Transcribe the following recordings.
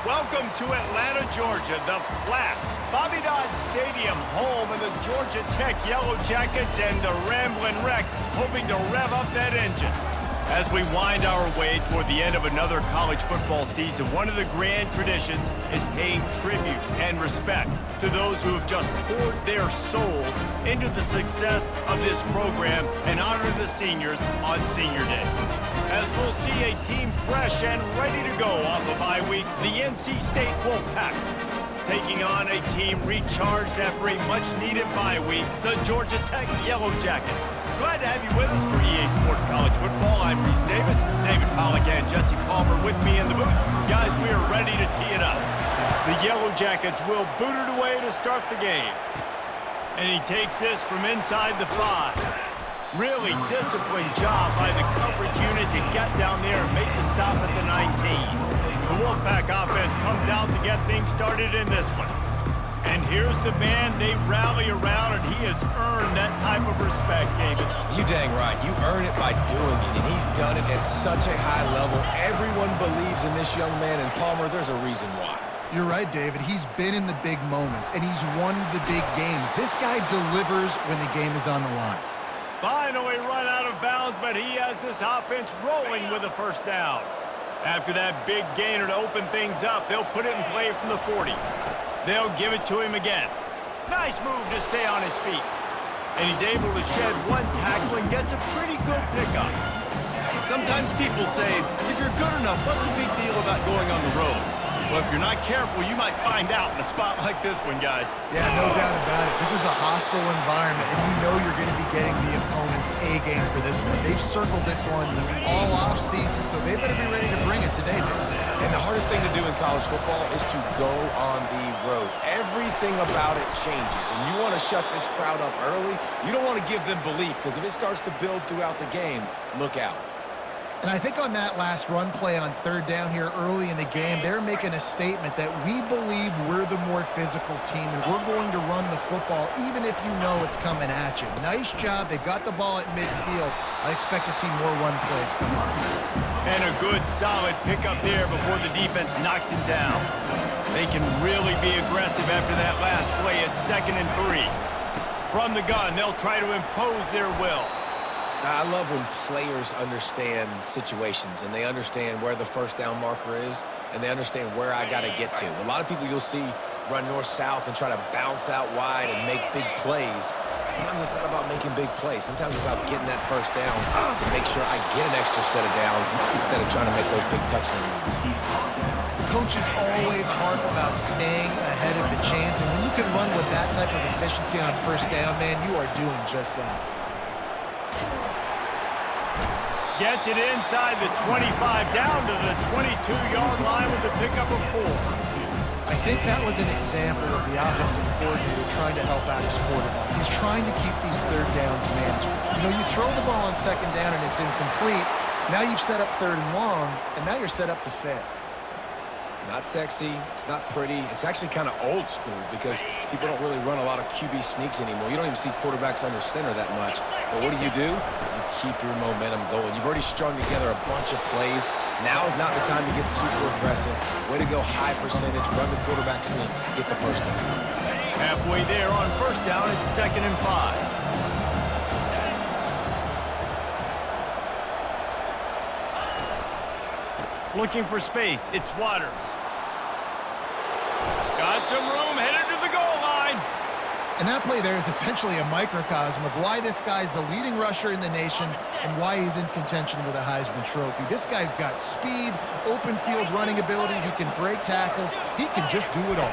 Welcome to Atlanta, Georgia, the Flats. Bobby Dodd Stadium, home of the Georgia Tech Yellow Jackets and the Ramblin' Wreck, hoping to rev up that engine. As we wind our way toward the end of another college football season, one of the grand traditions is paying tribute and respect to those who have just poured their souls into the success of this program and honor the seniors on Senior Day. As we'll see a team fresh and ready to go off a bye week, the NC State Wolfpack taking on a team recharged after a much-needed bye week, the Georgia Tech Yellow Jackets. Glad to have you with us for EA Sports College Football. I'm Reese Davis, David Pollack and Jesse Palmer with me in the booth. Guys, we are ready to tee it up. The Yellow Jackets will boot it away to start the game. And he takes this from inside the 5. Really disciplined job by the coverage unit to get down there and make the stop at the 19. The Wolfpack offense comes out to get things started in this one. And here's the man they rally around, and he has earned that type of respect, David. You dang right. You earn it by doing it, and he's done it at such a high level. Everyone believes in this young man, and Palmer, there's a reason why. You're right, David. He's been in the big moments, and he's won the big games. This guy delivers when the game is on the line. Finally run out of bounds, but he has this offense rolling with a first down. After that big gainer to open things up, they'll put it in play from the 40. They'll give it to him again. Nice move to stay on his feet. And he's able to shed one tackle and gets a pretty good pickup. Sometimes people say, if you're good enough, what's the big deal about going on the road? Well, if you're not careful, you might find out in a spot like this one, guys. Yeah, no doubt about it. This is a hostile environment, and you know you're going to be getting the opponent's A game for this one. They've circled this one all off season, so they better be ready to bring it today. And the hardest thing to do in college football is to go on the road. Everything about it changes, and you want to shut this crowd up early. You don't want to give them belief, because if it starts to build throughout the game, look out. And I think on that last run play on third down here early in the game, they're making a statement that we believe we're the more physical team and we're going to run the football even if you know it's coming at you. Nice job. They've got the ball at midfield. I expect to see more run plays coming up. And a good, solid pickup there before the defense knocks him down. They can really be aggressive after that last play at 2nd and 3. From the gun, they'll try to impose their will. I love when players understand situations and they understand where the first down marker is and they understand where I got to get to. A lot of people you'll see run north-south and try to bounce out wide and make big plays. Sometimes it's not about making big plays. Sometimes it's about getting that first down to make sure I get an extra set of downs instead of trying to make those big touchdown runs. Coaches always harp about staying ahead of the chains, and when you can run with that type of efficiency on first down, man, you are doing just that. Gets it inside the 25, down to the 22-yard line with the pickup of 4. I think that was an example of the offensive coordinator trying to help out his quarterback. He's trying to keep these third downs manageable. You know, you throw the ball on second down and it's incomplete. Now you've set up third and long, and now you're set up to fail. It's not sexy. It's not pretty. It's actually kind of old school because people don't really run a lot of QB sneaks anymore. You don't even see quarterbacks under center that much. But what do? You keep your momentum going. You've already strung together a bunch of plays. Now is not the time to get super aggressive. Way to go high percentage, run the quarterback sneak, get the first down. Halfway there on first down, it's 2nd and 5. Looking for space, it's Waters. Got some room, headed to the goal line. And that play there is essentially a microcosm of why this guy's the leading rusher in the nation and why he's in contention with a Heisman Trophy. This guy's got speed, open field running ability. He can break tackles. He can just do it all.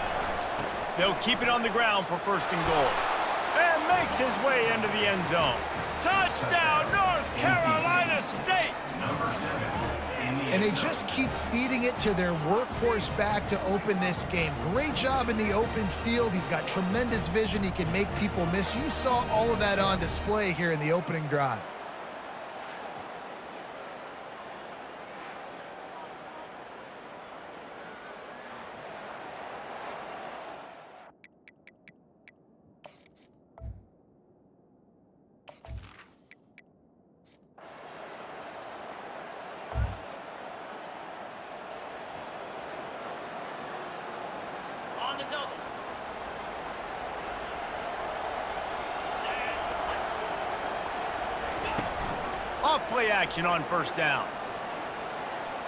They'll keep it on the ground for 1st and goal. And makes his way into the end zone. Touchdown, North Carolina State! And they just keep feeding it to their workhorse back to open this game. Great job in the open field. He's got tremendous vision. He can make people miss. You saw all of that on display here in the opening drive. Off play action on first down.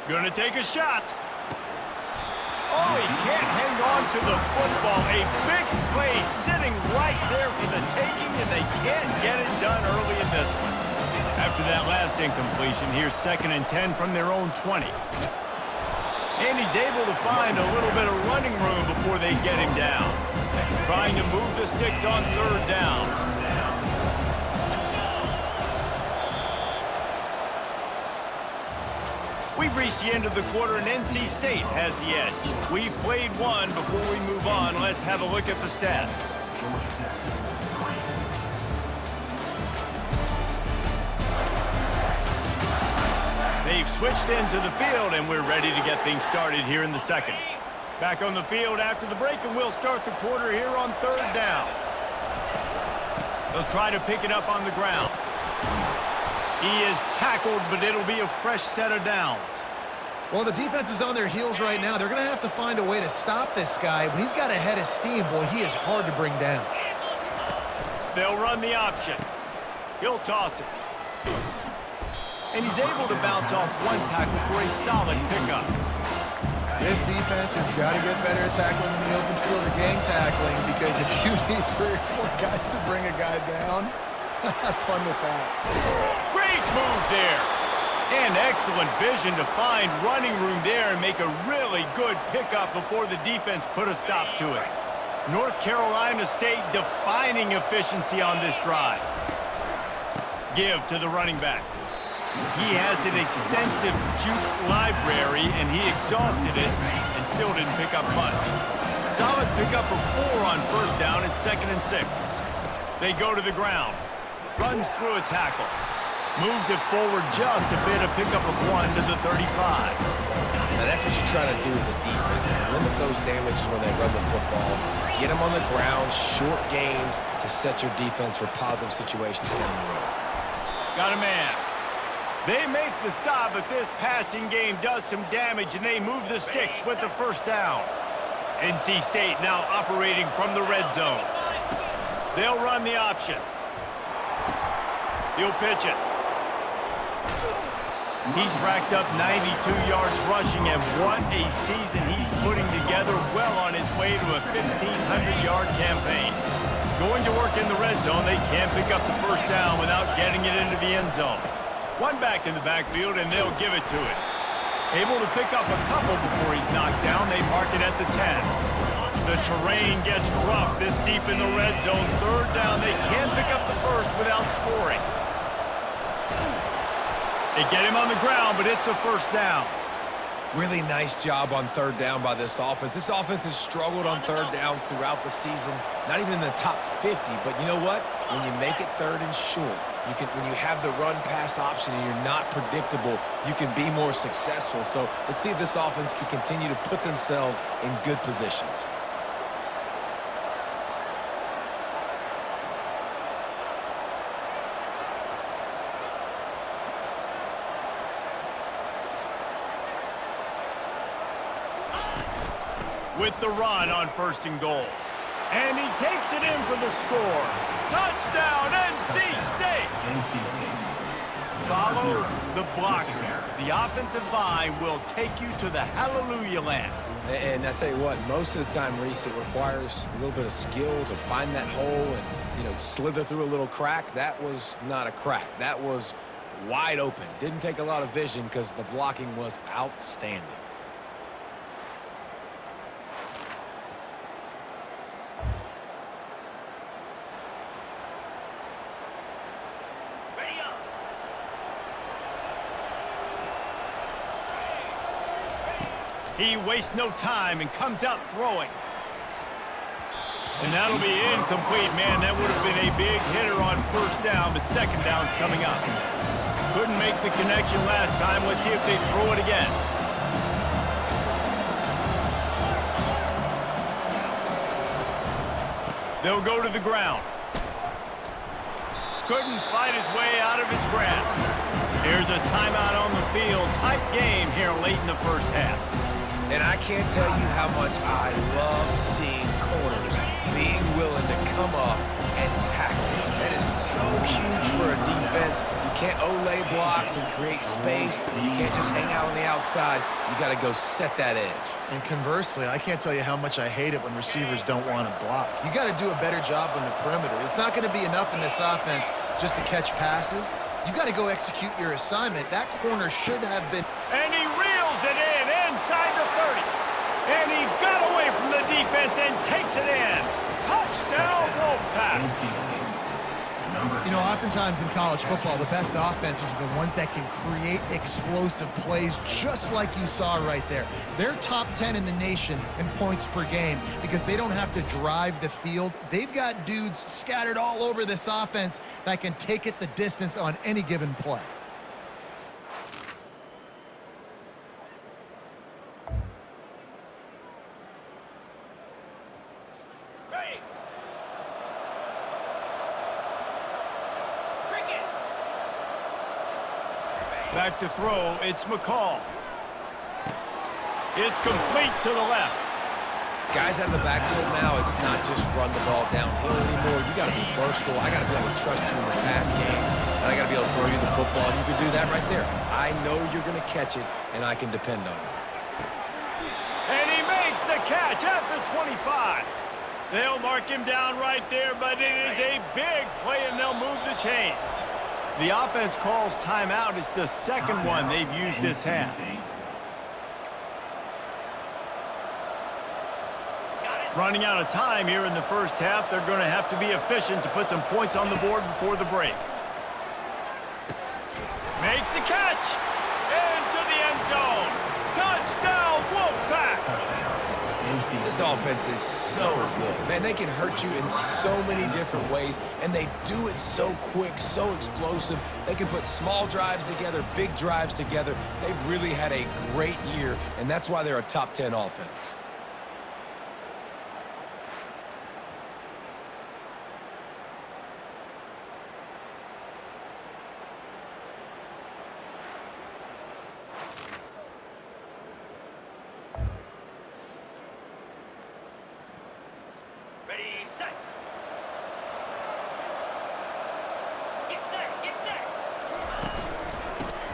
Gonna take a shot. Oh, he can't hang on to the football. A big play sitting right there for the taking, and they can't get it done early in this one. After that last incompletion, here's 2nd and 10 from their own 20. And he's able to find a little bit of running room before they get him down. Trying to move the sticks on 3rd down. We've reached the end of the quarter, and NC State has the edge. We've played one. Before we move on, let's have a look at the stats. They've switched into the field, and we're ready to get things started here in the second. Back on the field after the break, and we'll start the quarter here on 3rd down. They'll try to pick it up on the ground. He is tackled, but it'll be a fresh set of downs. Well, the defense is on their heels right now. They're going to have to find a way to stop this guy. When he's got a head of steam, boy, he is hard to bring down. They'll run the option. He'll toss it. And he's able to bounce off one tackle for a solid pickup. This defense has got to get better at tackling in the open field or gang tackling, because if you need 3 or 4 guys to bring a guy down, have fun with that. Great move there. And excellent vision to find running room there and make a really good pickup before the defense put a stop to it. North Carolina State defining efficiency on this drive. Give to the running back. He has an extensive juke library, and he exhausted it and still didn't pick up much. Solid pickup of 4 on first down. It's 2nd and 6. They go to the ground. Runs through a tackle. Moves it forward just a bit, a pickup of 1 to the 35. Now that's what you're trying to do as a defense. Limit those damages when they run the football. Get them on the ground, short gains to set your defense for positive situations down the road. Got a man. They make the stop, but this passing game does some damage, and they move the sticks with the first down. NC State now operating from the red zone. They'll run the option. He'll pitch it. He's racked up 92 yards rushing, and what a season he's putting together, well on his way to a 1,500-yard campaign. Going to work in the red zone, they can't pick up the first down without getting it into the end zone. One back in the backfield, and they'll give it to it. Able to pick up a couple before he's knocked down. They mark it at the 10. The terrain gets rough this deep in the red zone. 3rd down, they can't pick up the first without scoring. They get him on the ground, but it's a first down. Really nice job on 3rd down by this offense. This offense has struggled on 3rd downs throughout the season. Not even in the top 50, but you know what? When you make it 3rd and short, when you have the run-pass option and you're not predictable, you can be more successful. So let's see if this offense can continue to put themselves in good positions. With the run on 1st and goal. And he takes it in for the score. Touchdown, NC State! Follow the blockers. The offensive line will take you to the hallelujah land. And I tell you what, most of the time, Reese, it requires a little bit of skill to find that hole and, slither through a little crack. That was not a crack. That was wide open. Didn't take a lot of vision because the blocking was outstanding. He wastes no time and comes out throwing. And that'll be incomplete, man. That would have been a big hitter on first down, but second down's coming up. Couldn't make the connection last time. Let's see if they throw it again. They'll go to the ground. Couldn't fight his way out of his grasp. Here's a timeout on the field. Tight game here late in the first half. And I can't tell you how much I love seeing corners being willing to come up and tackle. That is so huge for a defense. You can't olay blocks and create space. You can't just hang out on the outside. You got to go set that edge. And conversely, I can't tell you how much I hate it when receivers don't want to block. You got to do a better job on the perimeter. It's not going to be enough in this offense just to catch passes. You've got to go execute your assignment. That corner should have been. And he reels it in inside the 30. And he got away from the defense and takes it in. Touchdown, Wolfpack. You know, oftentimes in college football, the best offenses are the ones that can create explosive plays just like you saw right there. They're top 10 in the nation in points per game because they don't have to drive the field. They've got dudes scattered all over this offense that can take it the distance on any given play. Back to throw, it's McCall. It's complete to the left. Guys out of the backfield now, it's not just run the ball downhill anymore. You got to be versatile. I got to be able to trust you in the pass game, and I got to be able to throw you the football. You can do that right there. I know you're going to catch it, and I can depend on you. And he makes the catch at the 25. They'll mark him down right there, but it is a big play, and they'll move the chains. The offense calls timeout. It's the second one they've used this half. Running out of time here in the first half. They're going to have to be efficient to put some points on the board before the break. Makes the catch. Into the end zone. Touchdown, Wolfpack. This offense is so good. Man, they can hurt you in so many different ways, and they do it so quick, so explosive. They can put small drives together, big drives together. They've really had a great year, and that's why they're a top 10 offense.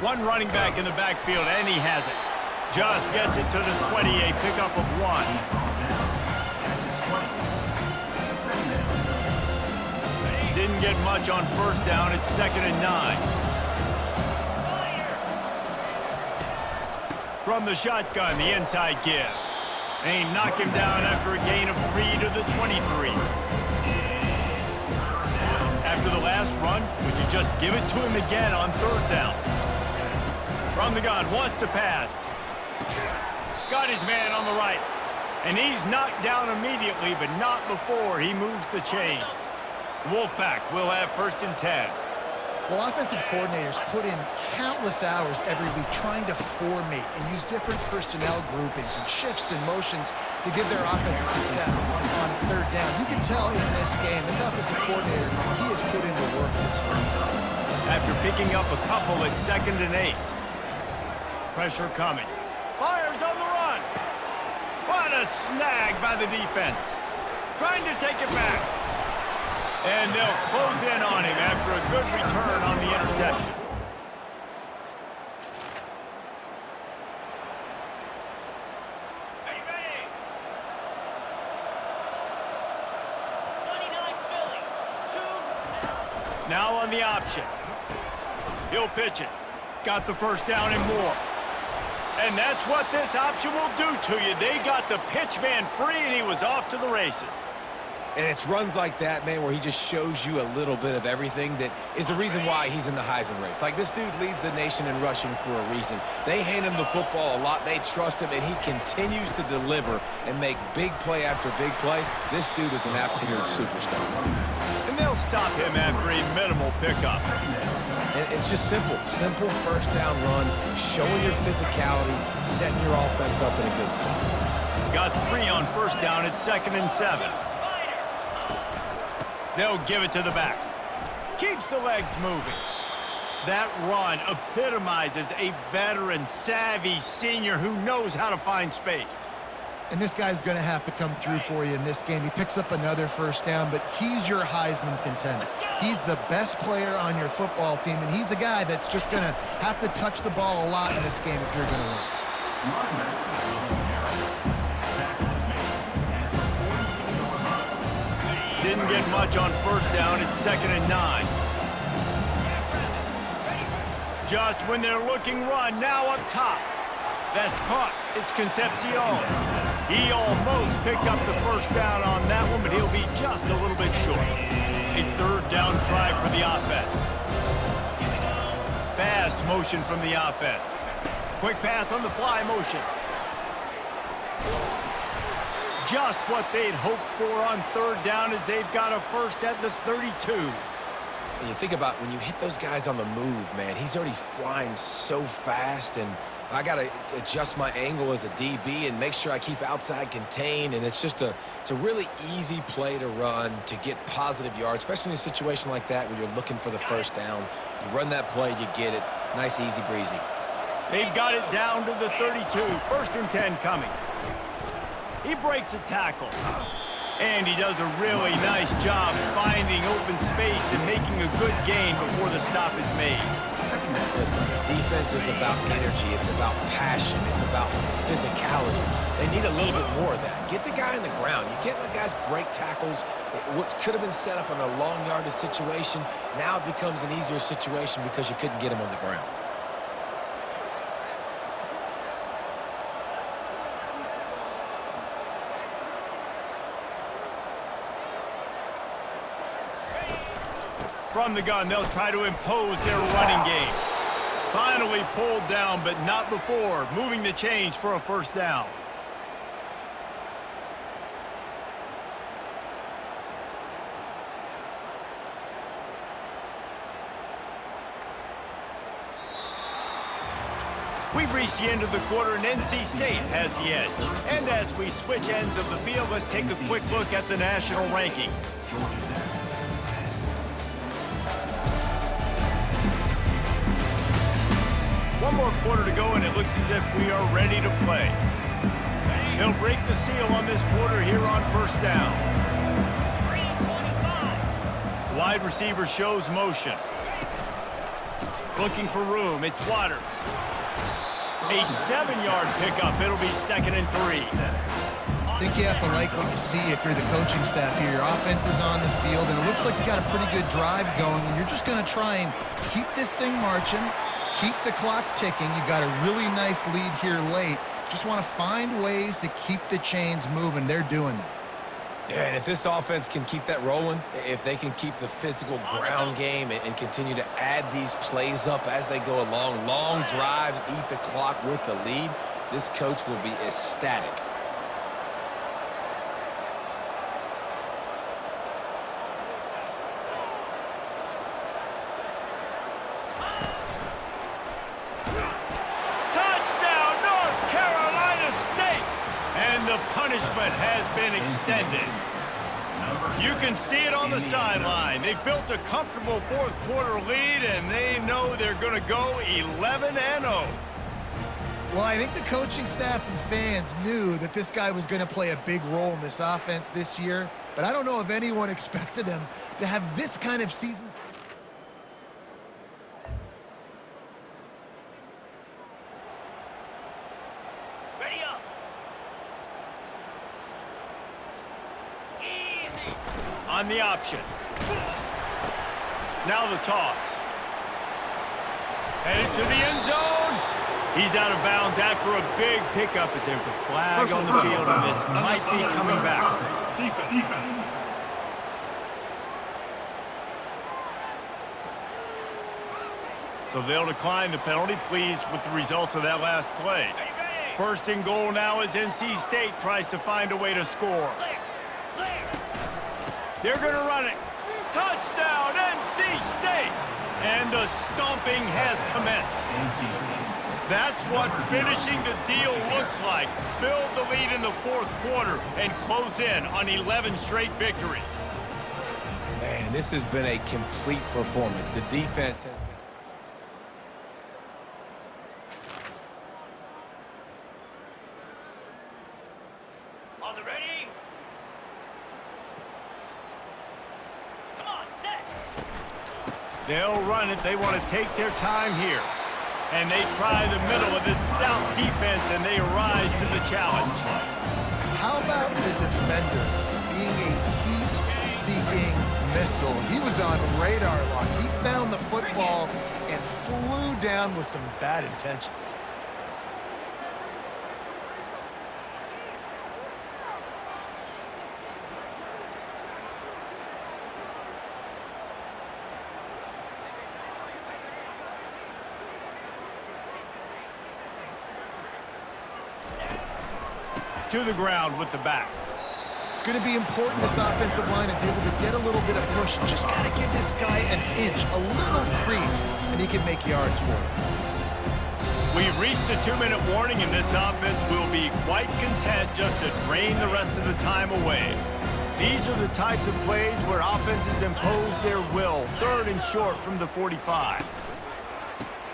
One running back in the backfield, and he has it. Just gets it to the 20, a pickup of 1. Didn't get much on first down. It's 2nd and 9. From the shotgun, the inside give. And he knocked him down after a gain of 3 to the 23. After the last run, would you just give it to him again on 3rd down? From the gun, wants to pass. Got his man on the right. And he's knocked down immediately, but not before he moves the chains. Wolfpack will have 1st and 10. Well, offensive coordinators put in countless hours every week trying to formate and use different personnel groupings and shifts and motions to give their offense a success on 3rd down. You can tell in this game, this offensive coordinator, he has put in the work this week. After picking up a couple at 2nd and 8. Pressure coming. Fires on the run. What a snag by the defense. Trying to take it back. And they'll close in on him after a good return on the interception. Ready. 29 Philly. 2. Now on the option. He'll pitch it. Got the 1st down and more. And that's what this option will do to you. They got the pitch man free, and he was off to the races. And it's runs like that, man, where he just shows you a little bit of everything that is the reason why he's in the Heisman race. Like, this dude leads the nation in rushing for a reason. They hand him the football a lot. They trust him, and he continues to deliver and make big play after big play. This dude is an absolute superstar. And they'll stop him after a minimal pickup. And it's just simple 1st down run, showing your physicality, setting your offense up in a good spot. Got 3 on 1st down at 2nd and 7. They'll give it to the back. Keeps the legs moving. That run epitomizes a veteran, savvy senior who knows how to find space. And this guy's going to have to come through for you in this game. He picks up another first down, but he's your Heisman contender. He's the best player on your football team, and he's a guy that's just going to have to touch the ball a lot in this game if you're going to win. Didn't get much on first down. It's 2nd and 9. Just when they're looking run, now up top. That's caught. It's Concepcion. He almost picked up the first down on that one, but he'll be just a little bit short. A 3rd down try for the offense. Fast motion from the offense. Quick pass on the fly motion. Just what they'd hoped for on 3rd down as they've got a first at the 32. And you think about when you hit those guys on the move, man, he's already flying so fast, and I got to adjust my angle as a DB and make sure I keep outside contained, and it's a really easy play to run to get positive yards, especially in a situation like that where you're looking for the first down. You run that play, you get it. Nice, easy breezy. They've got it down to the 32. 1st and 10 coming. He breaks a tackle. And he does a really nice job finding open space and making a good gain before the stop is made. Listen, defense is about energy. It's about passion. It's about physicality. They need a little bit more of that. Get the guy on the ground. You can't let guys break tackles. What could have been set up in a long yardage situation, now it becomes an easier situation because you couldn't get him on the ground. From the gun, they'll try to impose their running game. Finally pulled down, but not before. Moving the chains for a first down. We've reached the end of the quarter, and NC State has the edge. And as we switch ends of the field, let's take a quick look at the national rankings. One more quarter to go, and it looks as if we are ready to play. He'll break the seal on this quarter here on first down. Wide receiver shows motion. Looking for room. It's Waters. A 7-yard pickup. It'll be 2nd and 3. I think you have to like what you see if you're the coaching staff here. Your offense is on the field, and it looks like you got a pretty good drive going, and you're just going to try and keep this thing marching. Keep the clock ticking. You've got a really nice lead here late. Just want to find ways to keep the chains moving. They're doing that. Yeah, and if this offense can keep that rolling, if they can keep the physical ground game and continue to add these plays up as they go along, long drives, eat the clock with the lead, this coach will be ecstatic. The punishment has been extended. You can see it on the sideline. They've built a comfortable fourth quarter lead, and they know they're going to go 11-0. Well, I think the coaching staff and fans knew that this guy was going to play a big role in this offense this year, but I don't know if anyone expected him to have this kind of season. On the option. Now the toss. Headed to the end zone. He's out of bounds after a big pickup, but there's a flag on the field, and this might be coming back. So they'll decline the penalty, pleased with the results of that last play. 1st and goal now as NC State tries to find a way to score. They're going to run it. Touchdown, NC State! And the stomping has commenced. That's what finishing the deal looks like. Build the lead in the fourth quarter and close in on 11 straight victories. Man, this has been a complete performance. The defense has been... On the ready. Come on, set. They'll run it. They want to take their time here. And they try the middle of this stout defense, and they rise to the challenge. How about the defender being a heat-seeking missile? He was on radar lock. He found the football and flew down with some bad intentions. To the ground with the back. It's going to be important this offensive line is able to get a little bit of push. Just got to give this guy an inch, a little crease, and he can make yards for it. We've reached the 2-minute warning, and this offense will be quite content just to drain the rest of the time away. These are the types of plays where offenses impose their will. 3rd and short from the 45.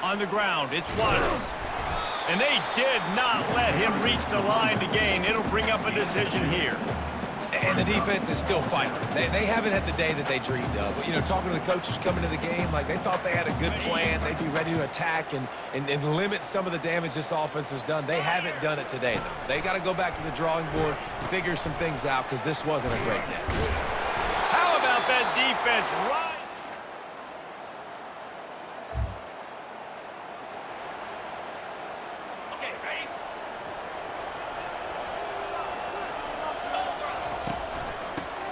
On the ground, it's Waters. And they did not let him reach the line to gain. It'll bring up a decision here. And the defense is still fighting. They haven't had the day that they dreamed of. You know, talking to the coaches coming to the game, like they thought they had a good plan. They'd be ready to attack and limit some of the damage this offense has done. They haven't done it today, though. They got to go back to the drawing board, figure some things out, because this wasn't a great day. How about that defense right?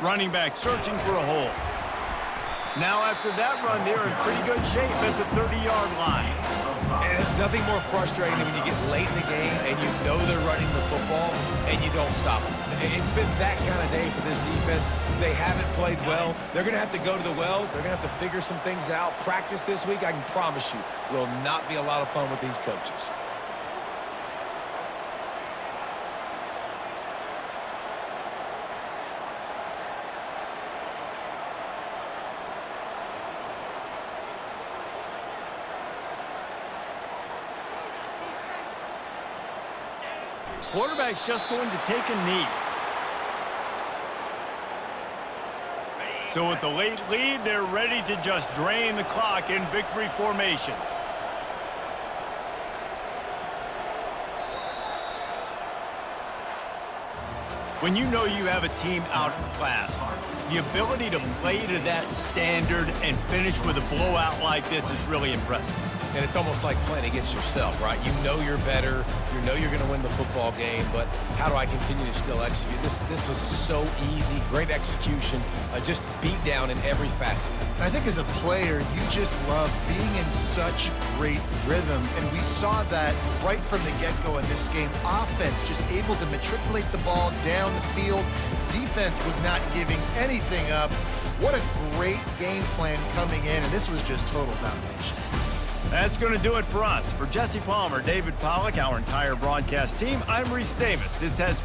Running back searching for a hole. Now after that run, they're in pretty good shape at the 30-yard line. And there's nothing more frustrating than when you get late in the game and you know they're running the football and you don't stop them. It's been that kind of day for this defense. They haven't played well. They're going to have to go to the well. They're going to have to figure some things out. Practice this week, I can promise you, will not be a lot of fun with these coaches. Quarterback's just going to take a knee. So with the late lead, they're ready to just drain the clock in victory formation. When you know you have a team outclassed, the ability to play to that standard and finish with a blowout like this is really impressive. And it's almost like playing against yourself, right? You know you're better. You know you're going to win the football game, but how do I continue to still execute? This was so easy, great execution, just beat down in every facet. I think as a player, you just love being in such great rhythm, and we saw that right from the get-go in this game. Offense just able to matriculate the ball down the field. Defense was not giving anything up. What a great game plan coming in, and this was just total domination. That's going to do it for us. For Jesse Palmer, David Pollack, our entire broadcast team, I'm Reese Davis. This has